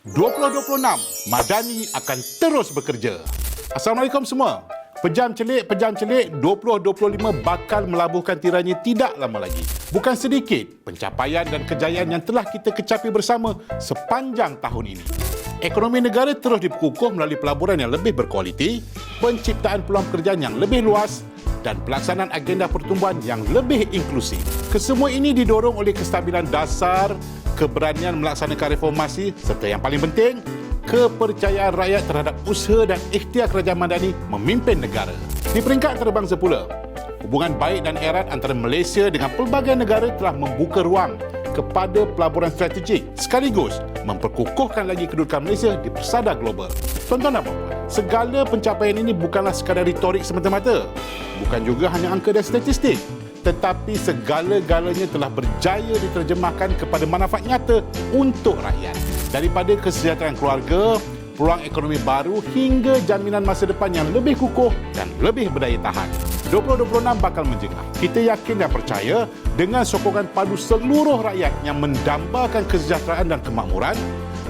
2026, Madani akan terus bekerja. Assalamualaikum semua. Pejam celik 2025 bakal melabuhkan tiranya tidak lama lagi. Bukan sedikit pencapaian dan kejayaan yang telah kita kecapi bersama sepanjang tahun ini. Ekonomi negara terus diperkukuh melalui pelaburan yang lebih berkualiti, penciptaan peluang pekerjaan yang lebih luas dan pelaksanaan agenda pertumbuhan yang lebih inklusif. Kesemua ini didorong oleh kestabilan dasar, keberanian melaksanakan reformasi serta yang paling penting, kepercayaan rakyat terhadap usaha dan ikhtiar Kerajaan Madani memimpin negara. Di peringkat antarabangsa pula, hubungan baik dan erat antara Malaysia dengan pelbagai negara telah membuka ruang kepada pelaburan strategik sekaligus memperkukuhkan lagi kedudukan Malaysia di persada global. Tuan-tuan dan puan-puan, segala pencapaian ini bukanlah sekadar retorik semata-mata. Bukan juga hanya angka dan statistik. Tetapi segala-galanya telah berjaya diterjemahkan kepada manfaat nyata untuk rakyat. Daripada kesejahteraan keluarga, peluang ekonomi baru hingga jaminan masa depan yang lebih kukuh dan lebih berdaya tahan. 2026 bakal menjengah. Kita yakin dan percaya dengan sokongan padu seluruh rakyat yang mendambakan kesejahteraan dan kemakmuran,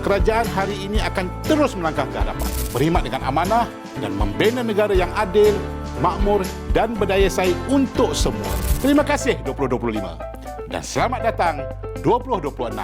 kerajaan hari ini akan terus melangkah ke hadapan, berkhidmat dengan amanah dan membina negara yang adil, makmur dan berdaya saing untuk semua. Terima kasih 2025 dan selamat datang 2026.